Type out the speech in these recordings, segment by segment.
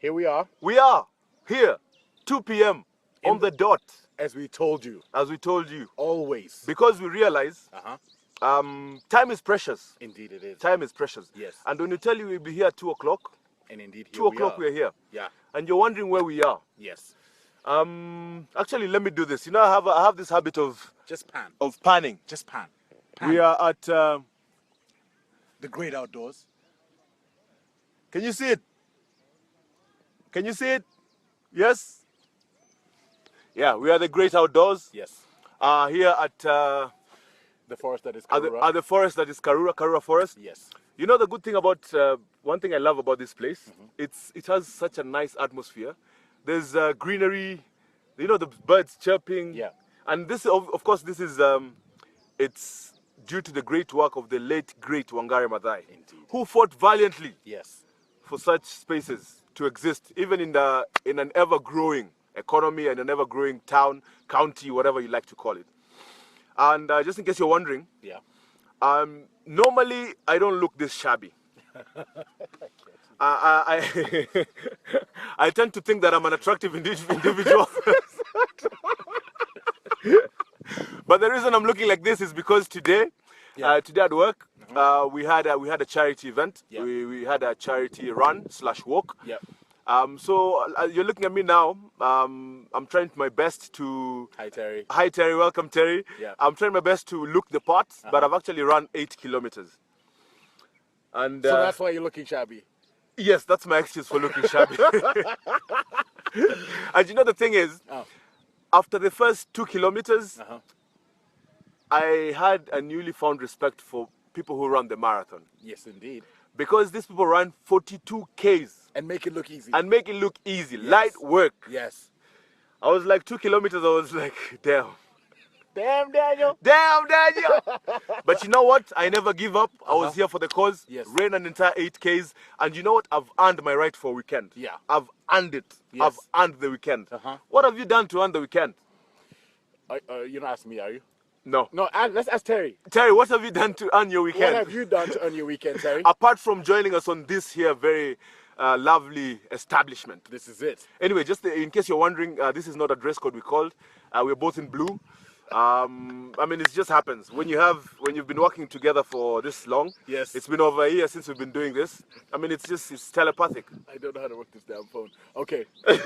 Here we are. We are here, 2 p.m. on the dot. As we told you. As we told you. Always. Because we realize time is precious. Indeed it is. Time is precious. Yes. And when you tell you we'll be here at 2 o'clock, and indeed here 2 o'clock we're here. Yeah. And you're wondering where we are. Yes. Actually, let me do this. You know, I have this habit of panning. Just pan. We are at the great outdoors. Can you see it? Can you see it? Yes. Yeah, we are the great outdoors. Yes. Here at the forest that is Karura. At the forest that is Karura Forest. Yes. You know the good thing about one thing I love about this place. It has such a nice atmosphere. There's greenery. You know, the birds chirping. Yeah. And this, of course, this is it's due to the great work of the late great Wangari Maathai, Indeed. who fought valiantly. Yes. For such spaces to exist, even in an ever-growing economy and an ever-growing town, county, whatever you like to call it. And just in case you're wondering, normally I don't look this shabby. I tend to think that I'm an attractive individual. But the reason I'm looking like this is because today at work, we had a charity event. Yeah. We had a charity run/walk. Yeah. So you're looking at me now. I'm trying my best to. Hi Terry. Hi Terry, welcome Terry. Yeah. I'm trying my best to look the part, but I've actually run 8 kilometers. And so that's why you're looking shabby. Yes, that's my excuse for looking shabby. And you know the thing is, after the first 2 kilometers, I had a newly found respect for people who run the marathon. Yes, indeed. Because these people run 42 Ks. And make it look easy. And make it look easy. Yes. Light work. Yes. I was like 2 kilometers, I was like, damn. Damn, Daniel. Damn, Daniel. But you know what? I never give up. I was here for the cause. Yes. Ran an entire 8 Ks. And you know what? I've earned my right for a weekend. Yeah. I've earned it. Yes. I've earned the weekend. What have you done to earn the weekend? You're not asking me, are you? No. No, let's ask Terry. Terry, what have you done to earn your weekend? What have you done to earn your weekend, Terry? Apart from joining us on this here very lovely establishment. This is it. Anyway, just in case you're wondering, this is not a dress code we called. We're both in blue. I mean, it just happens. When you've been working together for this long, yes, it's been over a year since we've been doing this. I mean, it's telepathic. I don't know how to work this damn phone. Okay. All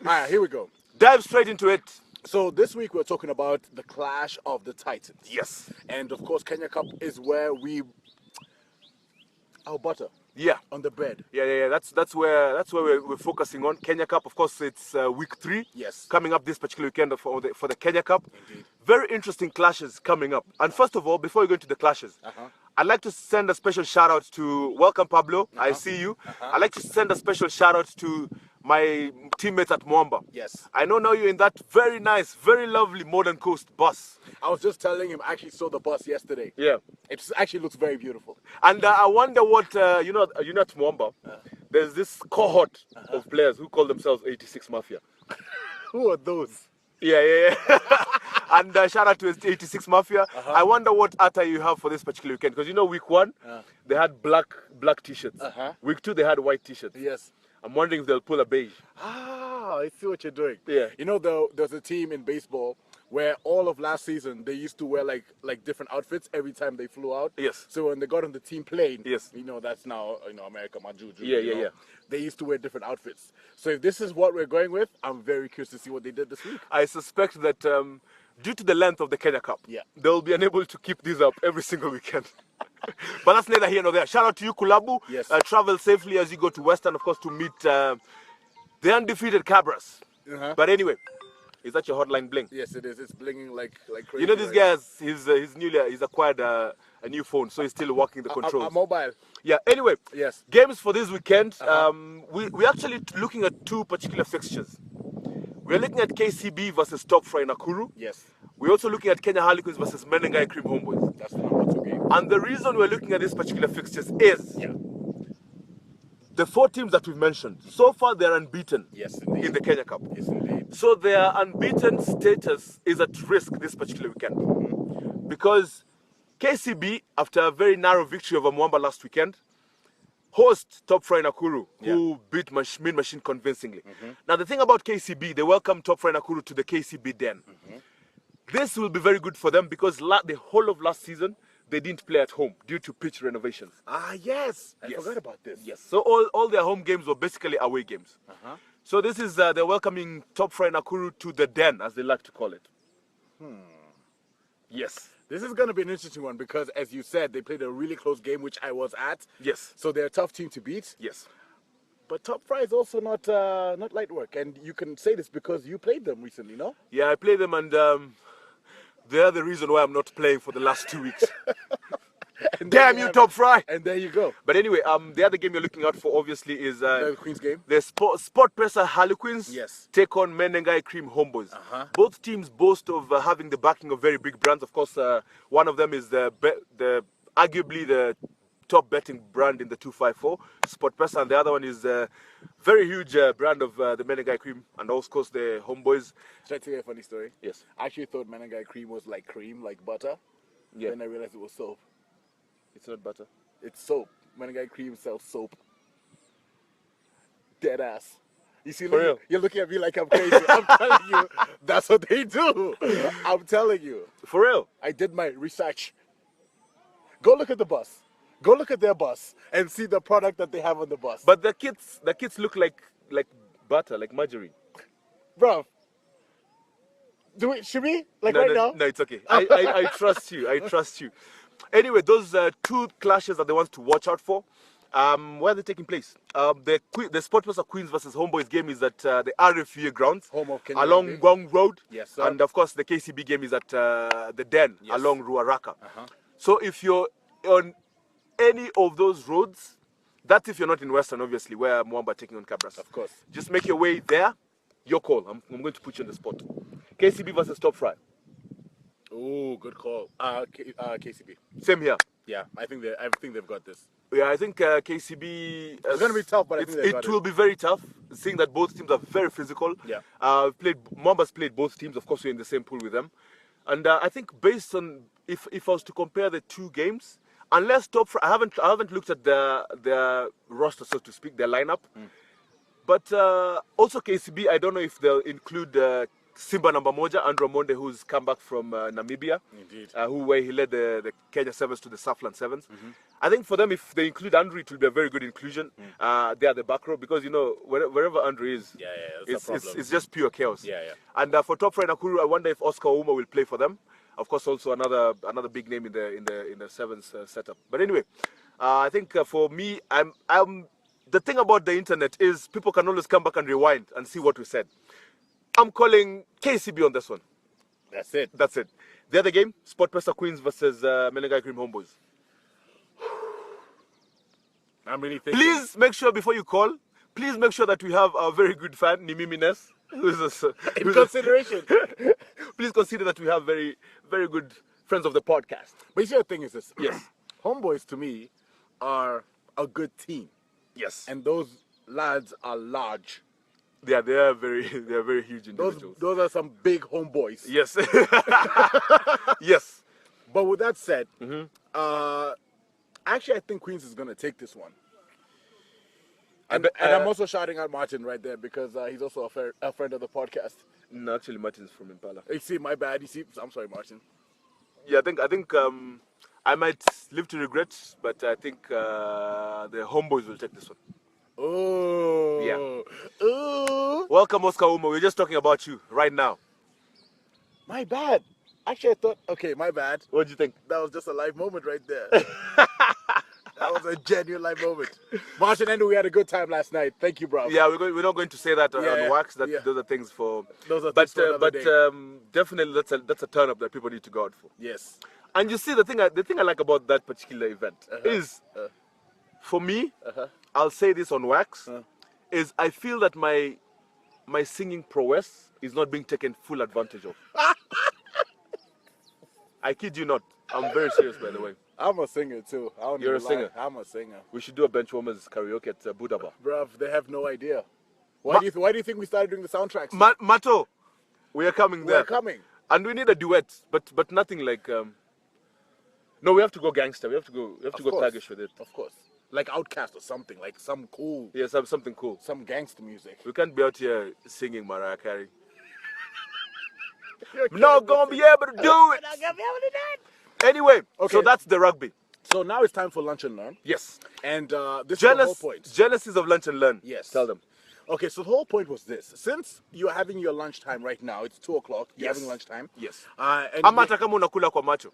right, here we go. Dive straight into it. So this week we're talking about the clash of the Titans. Yes. And of course, Kenya Cup is where our butter. Yeah. On the bread. Yeah. That's where we're focusing on. Kenya Cup, of course, it's week 3. Yes. Coming up this particular weekend for the Kenya Cup. Indeed. Very interesting clashes coming up. And first of all, before we go into the clashes, I'd like to send a special shout out to welcome Pablo. I see you. I'd like to send a special shout out to my teammates at Mwamba. Yes. I know now you're in that very nice, very lovely Modern Coast bus. I was just telling him I actually saw the bus yesterday. Yeah. It actually looks very beautiful. And I wonder what, you know at Mwamba, there's this cohort of players who call themselves 86 Mafia. Who are those? Yeah. And shout out to 86 Mafia. I wonder what attire you have for this particular weekend. Because you know week 1, they had black t-shirts. Week 2, they had white t-shirts. Yes. I'm wondering if they'll pull a beige. Ah, I see what you're doing. Yeah. You know, there's a team in baseball where all of last season they used to wear like different outfits every time they flew out. Yes. So when they got on the team plane, yes, you know that's now America, Majuju. Yeah. They used to wear different outfits. So if this is what we're going with, I'm very curious to see what they did this week. I suspect that due to the length of the Kenya Cup, they'll be unable to keep these up every single weekend. But that's neither here nor there. Shout out to you, Kulabu. Yes. Travel safely as you go to Western, of course, to meet the undefeated Cabras. But anyway, is that your hotline bling? Yes, it is. It's blinging like crazy. You know, this guy, he's acquired a new phone, so he's still working the controls. A mobile. Yeah. Anyway. Yes. Games for this weekend. We're actually looking at 2 particular fixtures. We're looking at KCB versus Top Fry Nakuru. Yes. We're also looking at Kenya Harlequins versus Menengai Cream Homeboys. That's the number 2 game. And the reason we're looking at these particular fixtures is the 4 teams that we've mentioned. So far, they're unbeaten. Yes, indeed. In the Kenya Cup. Yes, indeed. So their unbeaten status is at risk this particular weekend. Because KCB, after a very narrow victory over Mwamba last weekend, host Top Fry Nakuru, who beat Mean Machine convincingly. Now, the thing about KCB, they welcome Top Fry Nakuru to the KCB den. This will be very good for them because the whole of last season, they didn't play at home due to pitch renovations. Yes. I forgot about this. Yes. So all their home games were basically away games. So this is, they're welcoming Top Fry Nakuru to the den, as they like to call it. Yes. This is going to be an interesting one because, as you said, they played a really close game, which I was at. Yes. So they're a tough team to beat. Yes. But Top Fry is also not light work. And you can say this because you played them recently, no? Yeah, I played them, and they're the reason why I'm not playing for the last 2 weeks. Damn you, Top Fry! And there you go. But anyway, the other game you're looking out for, obviously, is The Queen's game. the Sport Presser Harlequins Yes. take on Menengai Cream Homeboys. Both teams boast of having the backing of very big brands. Of course, one of them is arguably the top betting brand in the 254, Sport Presser, and the other one is a very huge brand of the Menengai Cream, and of course the Homeboys. Should I tell you a funny story? Yes. I actually thought Menengai cream was like cream, like butter. Yeah. Then I realized it was soap. It's not butter. It's soap. Menengai cream sells soap. Dead ass. You see, For real? you're looking at me like I'm crazy. I'm telling you, that's what they do. I'm telling you. For real? I did my research. Go look at the bus. Go look at their bus and see the product that they have on the bus. But the kids look like butter, like margarine. Bro, should we? Like No, right no, now? no, it's okay. I trust you. I trust you. Anyway, those two clashes are the ones to watch out for. Where are they taking place? The Sport Presser Queens versus Homeboys game is at the RFUA grounds, Home of Kenya along Rugby. Gwang Road. Yes, sir. And of course, the KCB game is at the Den, Yes. along Ruaraka. So if you're on any of those roads, that's if you're not in Western, obviously, where Mwamba taking on Cabras. Of course. Just make your way there. Your call. I'm going to put you on the spot. KCB versus Top Fry. Oh, good call. KCB. Same here. Yeah, I think they've got this. Yeah, I think KCB. It's going to be tough, but I think they've got it will be very tough, seeing that both teams are very physical. Yeah. Mwamba's played both teams. Of course, we're in the same pool with them. And I think based on, if I was to compare the two games, unless Top Fry, I haven't looked at their roster, so to speak, their lineup. But also KCB, I don't know if they'll include Simba number moja, Andrew Monde, who's come back from Namibia. Indeed. Where he led the Kenya Sevens to the Southland Sevens. I think for them, if they include Andrew, it will be a very good inclusion. They are the back row because, you know, wherever Andrew is, that's a problem. it's just pure chaos. Yeah. And for Top Fry Nakuru, I wonder if Oscar Ouma will play for them. Of course, also another big name in the Sevens setup. But anyway, I think for me, the thing about the internet is people can always come back and rewind and see what we said. I'm calling KCB on this one. That's it. That's it. The other game, Sport Presser Queens versus Menengai Cream Homeboys. I'm really thinking. Please make sure before you call, please make sure that we have our very good fan, Nimimi Ness, In consideration. Please consider that we have very, very good friends of the podcast. But you see, the thing is this. Yes. Homeboys, to me, are a good team. Yes. And those lads are large. They are very huge individuals. Those are some big homeboys. Yes. Yes. But with that said, actually, I think Queens is going to take this one. And I'm also shouting out Martin right there because he's also a friend of the podcast. No, actually, Martin's from Impala. You see, my bad. You see, I'm sorry, Martin. Yeah, I think I might live to regret, but I think the Homeboys will take this one. Oh. Yeah. Ooh. Welcome, Oscar Uma. We're just talking about you right now. My bad. Actually, I thought, okay, my bad. What do you think? That was just a live moment right there. That was a genuine live moment. Martin, and we had a good time last night. Thank you, bro. Yeah, we're not going to say that on wax. Those are things for. Those are things for another day. Definitely that's a turn up that people need to go out for. Yes. And you see, the thing I like about that particular event is, for me, I'll say this on wax, is I feel that my singing prowess is not being taken full advantage of. I kid you not. I'm very serious, by the way. I'm a singer too. You're a singer? I'm a singer. We should do a Benchwarmerz karaoke at Budaba. Bruv, they have no idea. Why do you think we started doing the soundtracks? Mato, we are coming there. We're coming. And we need a duet, but nothing like. No, we have to go gangster. We have to go Tagish with it. Of course. like Outkast or something, like some cool, Yeah, something cool. some gangster music. We can't be out here singing Mariah Carey. You're We're not killing gonna me. be able to do We're it. not gonna be able to do it. Anyway, Okay. so that's the rugby. So now it's time for lunch and learn, Yes. and this is the whole point. Genesis of lunch and learn. Yes. Tell them. Okay, so the whole point was this: since you're having your lunchtime right now, it's 2 o'clock. You're Yes. having lunchtime. Yes. And Ama hata kama unakula kwa macho.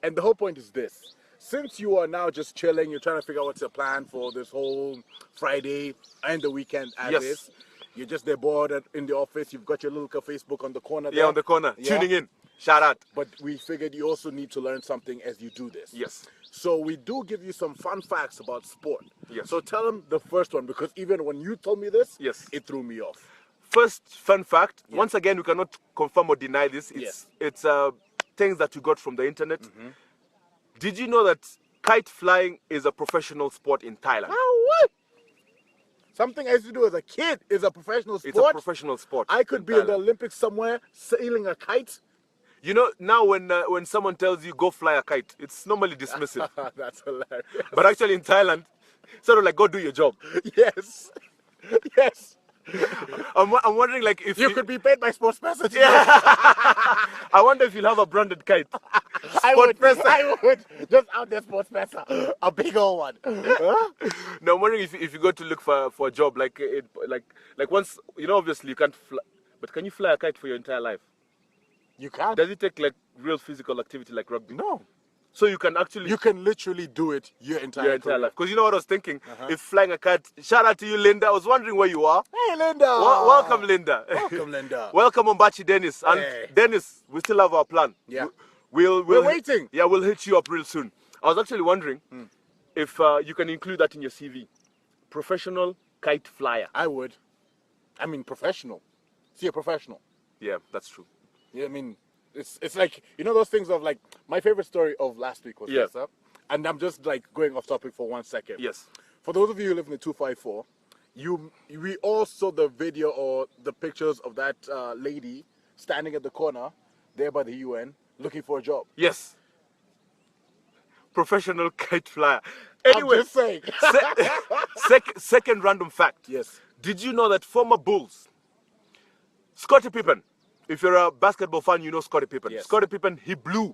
And the whole point is this: since you are now just chilling, you're trying to figure out what's your plan for this whole Friday and the weekend as Yes. is. You're just there bored in the office. You've got your little Facebook on the corner. Yeah, there. on the corner. Yeah. Tuning in. Shout out. But we figured you also need to learn something as you do this. Yes. So we do give you some fun facts about sport. Yes. So tell them the first one, because even when you told me this, Yes. it threw me off. First fun fact. Once again, we cannot confirm or deny this. It's things that you got from the internet. Did you know that kite flying is a professional sport in Thailand? Oh, what? Something I used to do as a kid is a professional sport. It's a professional sport. I could be in the Olympics somewhere sailing a kite. You know, now when someone tells you go fly a kite, it's normally dismissive. That's hilarious. But actually in Thailand, sort of like go do your job. Yes. Yes. I'm wondering like if You could be paid by Sports Pesa. I wonder if you'll have a branded kite. I would. Just out there, Sports Pesa. A big old one. No, I'm wondering if you go to look for a job like once, you know, obviously you can't fly, but can you fly a kite for your entire life? You can't. Does it take like real physical activity like rugby? No. So you can actually You can literally do it your entire life. Because you know what I was thinking? If flying a kite, shout out to you, Linda. I was wondering where you are. Hey, Linda. Welcome, Linda. Welcome, Linda. Welcome, Ombachi Dennis. And Hey. Dennis, we still have our plan. Yeah. We're waiting. Yeah, we'll hit you up real soon. I was actually wondering if you can include that in your CV. Professional kite flyer. I would. I mean, professional. See, a professional. Yeah, that's true. Yeah, I mean, it's like, you know those things of like, my favorite story of last week was this, and I'm just like going off topic for 1 second. Yes. For those of you who live in the 254, we all saw the video or the pictures of that lady standing at the corner there by the UN looking for a job. Yes. Professional kite flyer. Anyway, I'm just saying. second random fact. Yes. Did you know that former Bulls, Scottie Pippen, if you're a basketball fan, you know Scottie Pippen. Yes. Scottie Pippen, he blew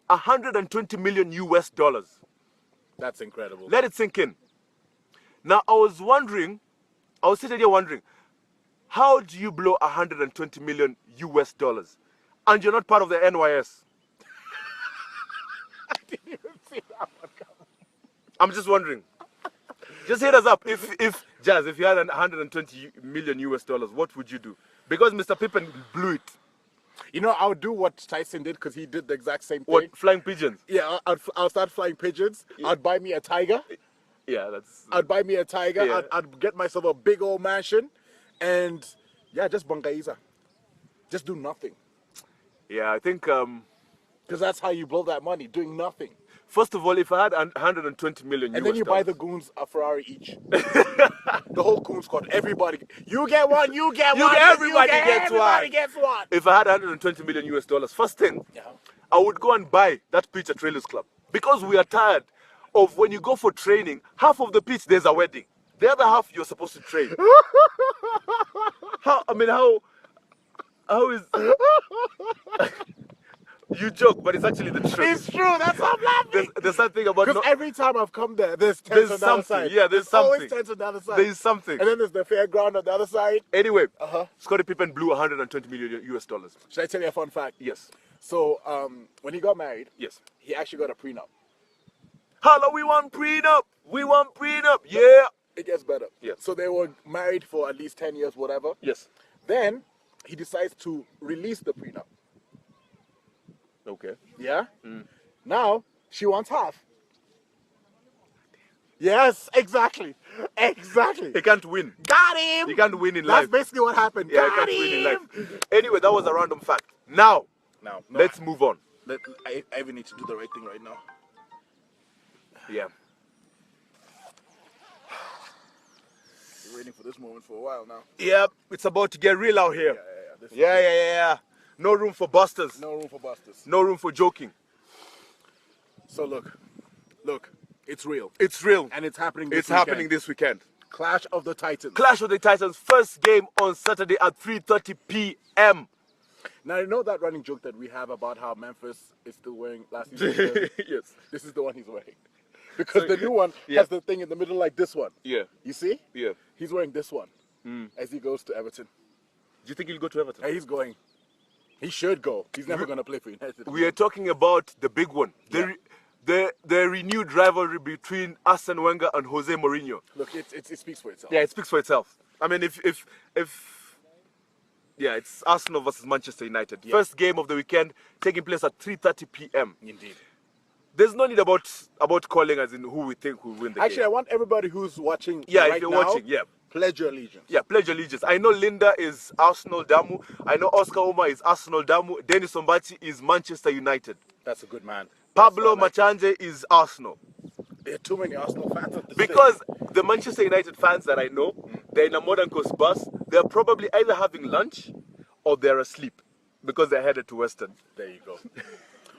$120 million US. That's incredible. Let it sink in. Now, I was sitting here wondering, how do you blow $120 million US and you're not part of the NYS? I didn't even see that one coming. I'm just wondering. Just hit us up. If Jazz, if you had $120 million US, what would you do? Because Mr. Pippen blew it. You know, I would do what Tyson did because he did the exact same thing. What, flying pigeons? Yeah, I'll start flying pigeons. Yeah. I'd buy me a tiger. Yeah, that's... I'd buy me a tiger. Yeah. I'd get myself a big old mansion. And, yeah, just bangaiza. Just do nothing. Yeah, I think... Because that's how you blow that money, doing nothing. First of all, if I had $120 million And then you buy the goons a Ferrari each. The whole goon squad, everybody. You get one, you get one. Everybody gets everybody one. gets one. If I had $120 million US, first thing, I would go and buy that pitch at Trailers Club. Because we are tired of when you go for training, half of the pitch there's a wedding. The other half you're supposed to train. How is... You joke, but it's actually the truth. It's true, that's why I'm laughing. There's something about... Because every time I've come there, there's tents on the other side. Yeah, there's something. Always tents on the other side. There's something. And then there's the fairground on the other side. Anyway, Scottie Pippen blew $120 million US. Should I tell you a fun fact? Yes. So, when he got married, Yes. he actually got a prenup. Hello, we want prenup. We want prenup. Yeah. It gets better. Yes. So they were married for at least 10 years, whatever. Yes. Then he decides to release the prenup. Okay. Yeah? Now, she wants half. Yes, exactly. Exactly. He can't win. Got him! He can't win in That's life. basically what happened. Yeah, Got he can't win in him! life. Anyway, that was a random fact. Now, No, let's move on. I even need to do the right thing right now. Yeah. Been waiting for this moment for a while now. Yep, it's about to get real out here. Yeah. No room for busters. No room for busters. No room for joking. So look, Look, it's real. It's real. And it's happening this It's weekend. happening this weekend. Clash of the Titans. Clash of the Titans, first game on Saturday at 3:30 p.m. Now, you know that running joke that we have about how Memphis is still wearing last season's jersey? Yes. This is the one he's wearing. Because the new one has the thing in the middle like this one. Yeah. You see? Yeah. He's wearing this one as he goes to Everton. Do you think he'll go to Everton? He's going. He should go. He's never going to play for United. We are talking about the big one. The renewed rivalry between Arsene Wenger and Jose Mourinho. Look, it speaks for itself. Yeah, it speaks for itself. I mean, if it's Arsenal versus Manchester United. Yeah. First game of the weekend taking place at 3:30 p.m. Indeed. There's no need about calling as in who we think will win the Actually, game. I want everybody who's watching Yeah, right if you're now, watching, yeah. pledge your allegiance. Yeah, pledge allegiance. I know Linda is Arsenal Damu. I know Oscar Oma is Arsenal Damu. Dennis Ombati is Manchester United. That's a good man. Pablo Machanje is Arsenal. There are too many Arsenal fans at this Because the Manchester United fans that I know, they're in a modern coast bus. They're probably either having lunch or they're asleep because they're headed to Western. There you go.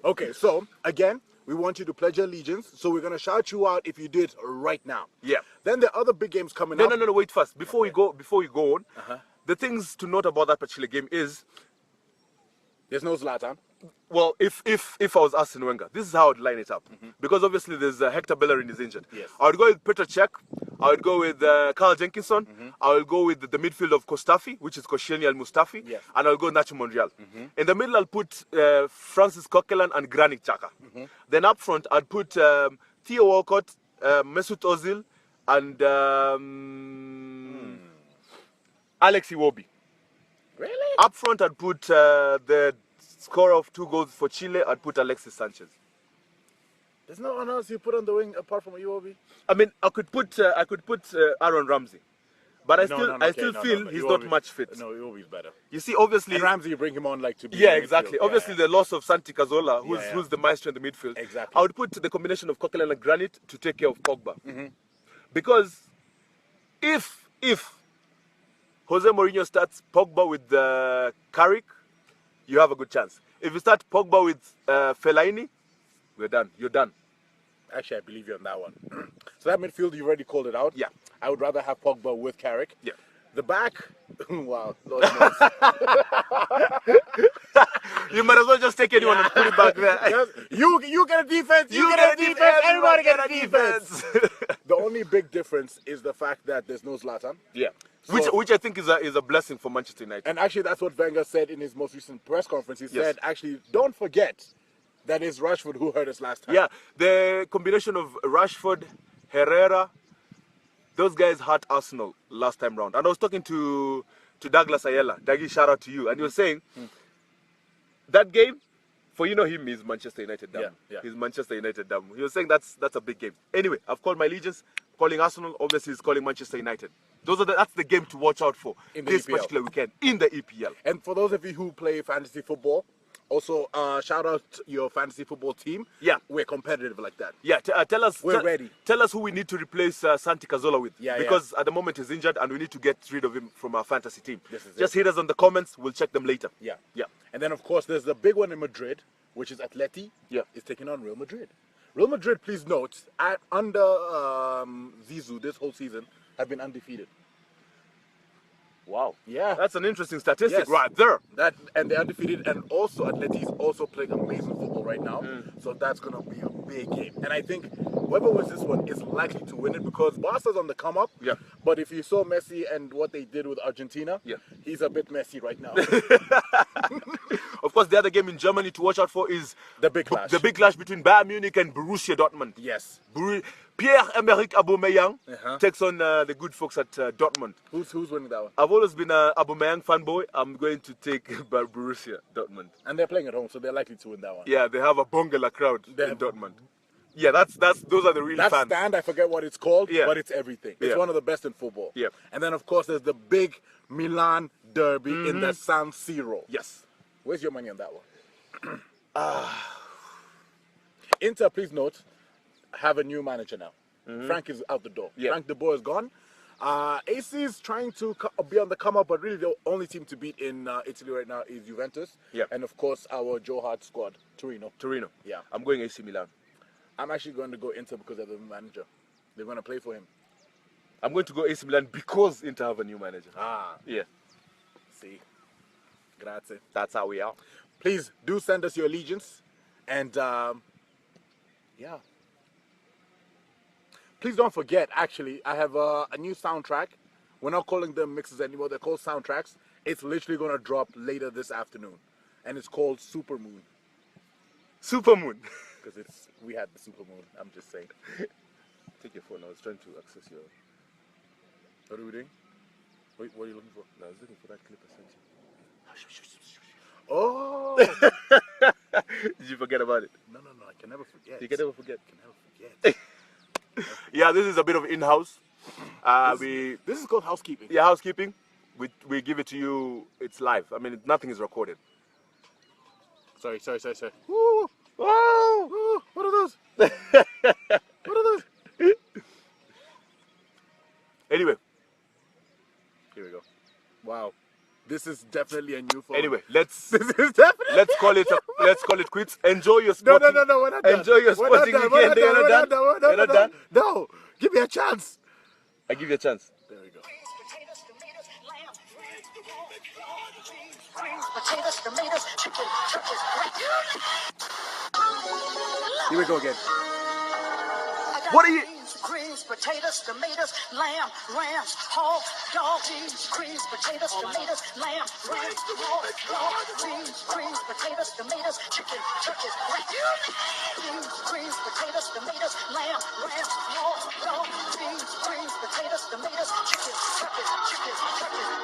Okay, so again, we want you to pledge your allegiance. So we're gonna shout you out if you did right now. Yeah. Then there are other big games coming No, up. no, wait first. Before you go on, the things to note about that particular game is, There's no Zlatan. well, if I was Arsene Wenger, this is how I'd line it up. Because obviously there's Hector Bellerin is injured. Yes. I would go with Petr Cech. I would go with Carl Jenkinson. I will go with the midfield of Kostafi, which is Koscielny Al Mustafi. Yes. And I'll go Nacho Monreal. In the middle, I'll put Francis Coquelin and Granit Xhaka. Then up front, I'd put Theo Walcott, Mesut Ozil, and Alex Iwobi. Really? Up front, I'd put the scorer of 2 goals for Chile. I'd put Alexis Sanchez. There's no one else you put on the wing apart from Iwobi? I mean, I could put Aaron Ramsey, but I still No, feel he's not much fit. No, Iwobi's better. You see, obviously, And Ramsey, you bring him on like to be. yeah, in the exactly. midfield. Obviously, the loss of Santi Cazorla, Yeah. who's the maestro in the midfield. Exactly. I would put the combination of Coquelin and Granit to take care of Pogba, because if Jose Mourinho starts Pogba with Carrick, you have a good chance. If you start Pogba with Fellaini, we're done. You're done. Actually, I believe you on that one. So that midfield, you already called it out. Yeah. I would rather have Pogba with Carrick. Yeah. The back, wow, Lord knows. You might as well just take anyone and put it back there. You get a defense, you get a defense, everybody get a defense. The only big difference is the fact that there's no Zlatan. Yeah. So- Which I think is a blessing for Manchester United. And actually, that's what Wenger said in his most recent press conference. He Yes. said, actually, don't forget that it's Rashford who hurt us last time. Yeah, the combination of Rashford, Herrera, those guys hurt Arsenal last time round. And I was talking to Douglas Ayala. Dougie, shout out to you. And he was saying, that game, for you know him, he's Manchester United dumb. Yeah. He's Manchester United dumb. He was saying that's a big game. Anyway, I've called my allegiance, calling Arsenal, obviously he's calling Manchester United. That's the game to watch out for In the this EPL. particular weekend in the EPL. And for those of you who play fantasy football, also shout out your fantasy football team. Yeah. We're competitive like that. Yeah, tell us. We're ready. Tell us who we need to replace Santi Cazorla with. Yeah, because at the moment he's injured and we need to get rid of him from our fantasy team. This is Just hit us on the comments. We'll check them later. Yeah. Yeah. And then, of course, there's the big one in Madrid, which is Atleti. Yeah. Is taking on Real Madrid. Real Madrid, please note, under Zizou this whole season, have been undefeated. Wow. Yeah. That's an interesting statistic Yes. right there. And they're undefeated, and also Atleti is also playing amazing football right now. So that's gonna be a big game. And I think whoever wins this one is likely to win it because Barca's on the come up. Yeah. But if you saw Messi and what they did with Argentina, Yeah. he's a bit messy right now. Of course, the other game in Germany to watch out for is The big clash. The big clash between Bayern Munich and Borussia Dortmund. Yes. Pierre-Emerick Aubameyang Uh-huh. takes on the good folks at Dortmund. Who's winning that one? I've always been a Aubameyang fanboy. I'm going to take Borussia Dortmund. And they're playing at home, so they're likely to win that one. Yeah, they have a Bongala crowd They in have- Dortmund. Yeah, those are the real That fans. stand, I forget what it's called, Yeah. but it's everything. It's Yeah. one of the best in football. Yeah. And then, of course, there's the big Milan derby in the San Siro. Yes. Where's your money on that one? Inter, please note, have a new manager now. Frank is out the door. Yeah. Frank de Boer is gone. AC is trying to be on the come up, but really the only team to beat in Italy right now is Juventus. Yeah. And of course, our Joe Hart squad, Torino. Torino. Yeah. I'm going AC Milan. I'm actually going to go Inter because of the manager. They're going to play for him. I'm going to go AC Milan because Inter have a new manager. Ah, Yeah, see. Grazie. that's how we are. Please do send us your allegiance. And, yeah. Please don't forget, actually, I have a new soundtrack. We're not calling them mixes anymore. They're called soundtracks. It's literally going to drop later this afternoon. And it's called Super Moon. Super Moon. Because we had the Super Moon. I'm just saying. Take your phone. I was trying to access your... What are we doing? What are you looking for? No, I was looking for that clip I sent you. Oh! Did you forget about it? No, I can never forget. You can never forget. I can never forget. Yeah, this is a bit of in-house. This is called housekeeping. Yeah, housekeeping. We give it to you. It's live. I mean, nothing is recorded. Sorry. Woo! Whoa! What are those? What are those? Anyway, here we go. Wow, this is definitely a new phone. anyway, let's This is definitely. let's call it quits. Enjoy your sporting. No, we're not done. Enjoy your sporting weekend. You're not done. You're not done. No, give me a chance. I give you a chance. There we go. Potatoes, tomatoes, chicken, turkeys. Here we go again. What are you? Greens, potatoes, tomatoes, lamb, rams, hog, dog, beans, greens, potatoes, tomatoes, lamb, rams, hog, dog, beans, greens, potatoes, tomatoes, chicken, turkeys. Beans, greens, potatoes, tomatoes, lamb, rams, hog, dog, beans, greens, potatoes, tomatoes, chicken, turkeys,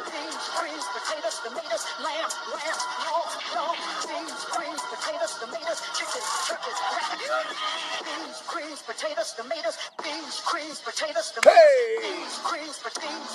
beans, greens, potatoes, tomatoes, lamb, rams, hog, dog, beans, greens, potatoes, tomatoes, chicken, turkeys. Beans, greens, potatoes, tomatoes, beans, greens, potatoes, tomatoes, Hey! beans, greens, potatoes,